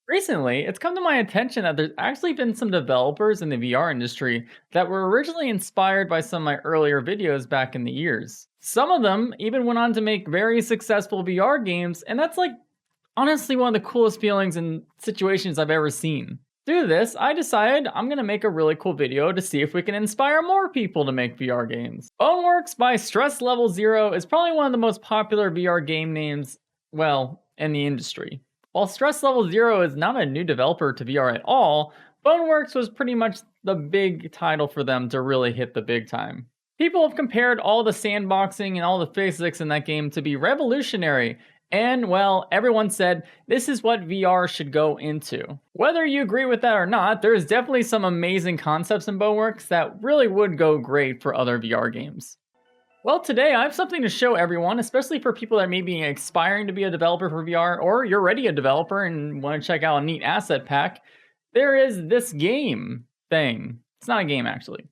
Recently, it's come to my attention that there's actually been some developers in the VR industry that were originally inspired by some of my earlier videos back in the years. Some of them even went on to make very successful VR games, and that's like honestly one of the coolest feelings and situations I've ever seen. Through this, I decided I'm gonna make a really cool video to see if we can inspire more people to make VR games. BONEWORKS by Stress Level Zero is probably one of the most popular VR game names, well, in the industry. While Stress Level Zero is not a new developer to VR at all, BONEWORKS was pretty much the big title for them to really hit the big time. People have compared all the sandboxing and all the physics in that game to be revolutionary, and well, everyone said this is what VR should go into. Whether you agree with that or not, there's definitely some amazing concepts in BONEWORKS that really would go great for other VR games. Well, today I have something to show everyone, especially for people that may be aspiring to be a developer for VR, or you're already a developer and want to check out a neat asset pack. There is this game thing. It's not a game, actually.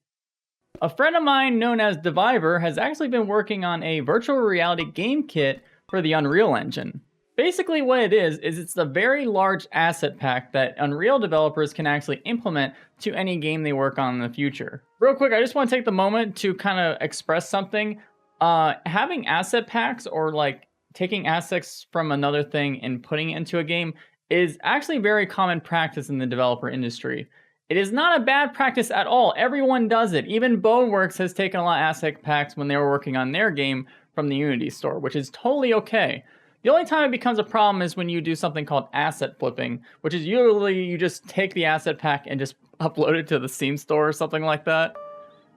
A friend of mine known as Divivor has actually been working on a virtual reality game kit for the Unreal Engine. Basically what it is it's a very large asset pack that Unreal developers can actually implement to any game they work on in the future. Real quick, I just want to take the moment to kind of express something. Having asset packs or like taking assets from another thing and putting it into a game is actually very common practice in the developer industry. It is not a bad practice at all. Everyone does it. Even BONEWORKS has taken a lot of asset packs when they were working on their game from the Unity store, which is totally okay. The only time it becomes a problem is when you do something called asset flipping, which is usually you just take the asset pack and just upload it to the Steam store or something like that.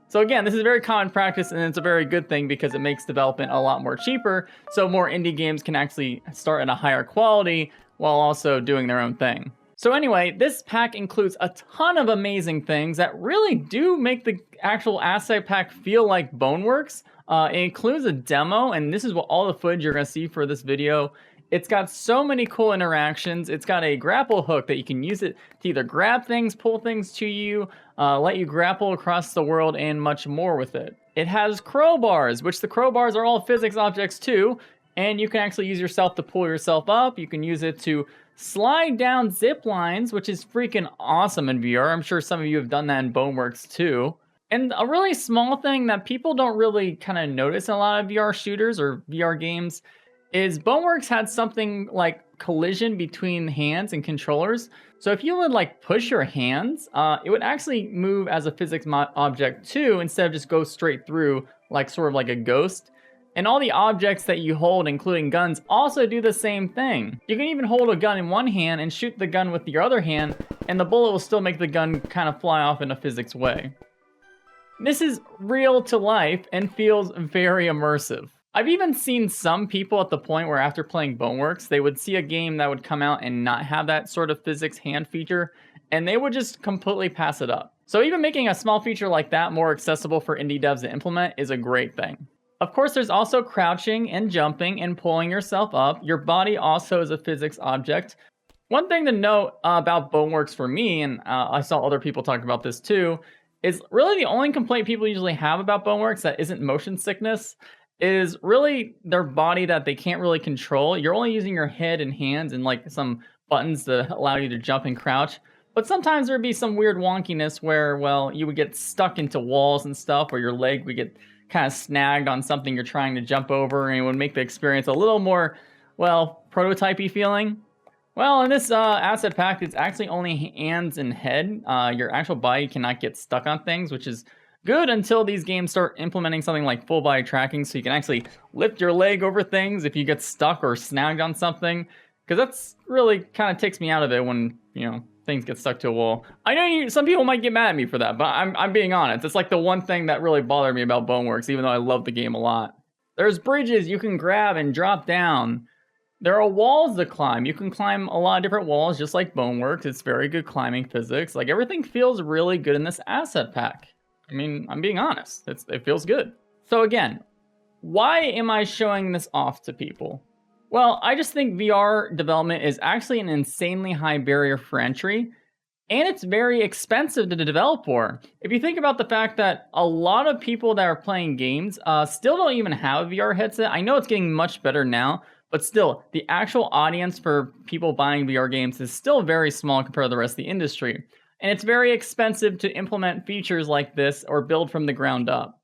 So again, this is a very common practice and it's a very good thing because it makes development a lot more cheaper, so more indie games can actually start at a higher quality while also doing their own thing. So anyway, this pack includes a ton of amazing things that really do make the actual asset pack feel like BONEWORKS. It includes a demo, and this is what all the footage you're going to see for this video. It's got so many cool interactions. It's got a grapple hook that you can use it to either grab things, pull things to you, let you grapple across the world, and much more with it. It has crowbars, which the crowbars are all physics objects too, and you can actually use yourself to pull yourself up. You can use it to slide down zip lines, which is freaking awesome in VR. I'm sure some of you have done that in BONEWORKS too. And a really small thing that people don't really kind of notice in a lot of VR shooters or VR games is BONEWORKS had something like collision between hands and controllers. So if you would like push your hands, it would actually move as a physics object too, instead of just go straight through like sort of like a ghost. And all the objects that you hold, including guns, also do the same thing. You can even hold a gun in one hand and shoot the gun with your other hand, and the bullet will still make the gun kind of fly off in a physics way. This is real to life and feels very immersive. I've even seen some people at the point where after playing BONEWORKS, they would see a game that would come out and not have that sort of physics hand feature, and they would just completely pass it up. So even making a small feature like that more accessible for indie devs to implement is a great thing. Of course, there's also crouching and jumping and pulling yourself up. Your body also is a physics object. One thing to note about BONEWORKS for me, and I saw other people talk about this too, is really the only complaint people usually have about BONEWORKS that isn't motion sickness is really their body that they can't really control. You're only using your head and hands and like some buttons to allow you to jump and crouch. But sometimes there'd be some weird wonkiness where, well, you would get stuck into walls and stuff, or your leg would get kind of snagged on something you're trying to jump over, and it would make the experience a little more, well, prototypey feeling. Well, in this asset pack, it's actually only hands and head. Your actual body cannot get stuck on things, which is good until these games start implementing something like full body tracking, so you can actually lift your leg over things if you get stuck or snagged on something. Because that's really kind of takes me out of it when, you know, things get stuck to a wall. I know some people might get mad at me for that, but I'm being honest. It's like the one thing that really bothered me about BONEWORKS, even though I love the game a lot. There's bridges you can grab and drop down. There are walls to climb. You can climb a lot of different walls, just like BONEWORKS. It's very good climbing physics. Like, everything feels really good in this asset pack. I mean, I'm being honest. It feels good. So again, why am I showing this off to people? Well, I just think VR development is actually an insanely high barrier for entry, and it's very expensive to develop for. If you think about the fact that a lot of people that are playing games still don't even have a VR headset. I know it's getting much better now, But still, the actual audience for people buying VR games is still very small compared to the rest of the industry. And it's very expensive to implement features like this or build from the ground up.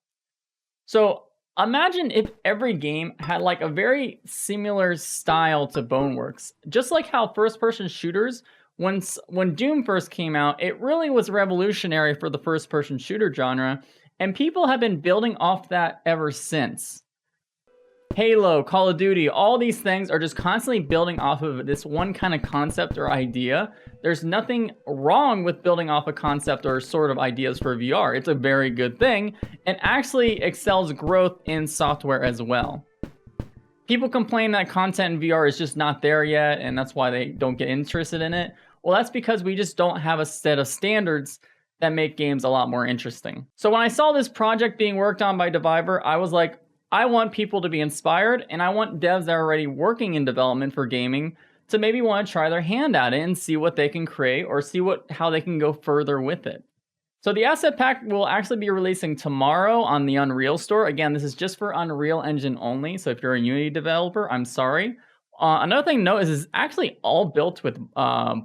So imagine if every game had like a very similar style to BONEWORKS. Just like how first-person shooters, when Doom first came out, it really was revolutionary for the first-person shooter genre, and people have been building off that ever since. Halo, Call of Duty, all these things are just constantly building off of this one kind of concept or idea. There's nothing wrong with building off a concept or sort of ideas for VR. It's a very good thing and actually excels growth in software as well. People complain that content in VR is just not there yet, and that's why they don't get interested in it. Well, that's because we just don't have a set of standards that make games a lot more interesting. So when I saw this project being worked on by Divivor, I was like, I want people to be inspired, and I want devs that are already working in development for gaming to maybe want to try their hand at it and see what they can create or see how they can go further with it. So the asset pack will actually be releasing tomorrow on the Unreal Store. Again, this is just for Unreal Engine only, so if you're a Unity developer, I'm sorry. Another thing to note is it's actually all built with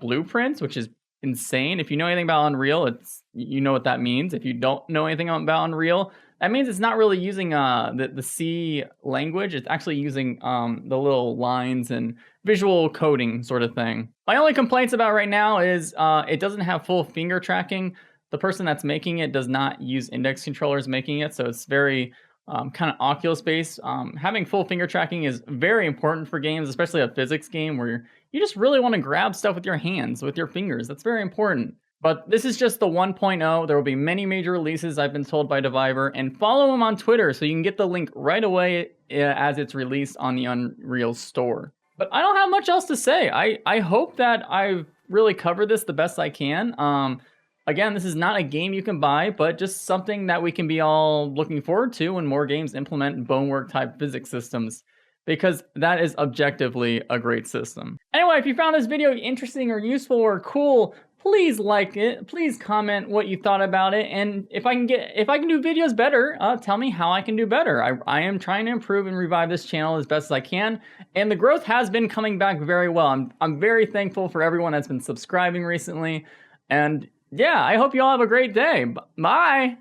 blueprints, which is insane. If you know anything about Unreal, you know what that means. If you don't know anything about Unreal, that means it's not really using the C language. It's actually using the little lines and visual coding sort of thing. My only complaints about right now is it doesn't have full finger tracking. The person that's making it does not use index controllers making it, so it's very kind of Oculus-based. Having full finger tracking is very important for games, especially a physics game where you just really want to grab stuff with your hands, with your fingers. That's very important. But this is just the 1.0. There will be many major releases, I've been told by Divivor, and follow them on Twitter so you can get the link right away as it's released on the Unreal Store. But I don't have much else to say. I hope that I've really covered this the best I can. Again, this is not a game you can buy, but just something that we can be all looking forward to when more games implement bonework type physics systems, because that is objectively a great system. Anyway, if you found this video interesting or useful or cool, please like it, please comment what you thought about it, and if I can do videos better, tell me how I can do better. I am trying to improve and revive this channel as best as I can, and the growth has been coming back very well. I'm very thankful for everyone that's been subscribing recently, and yeah, I hope you all have a great day. Bye!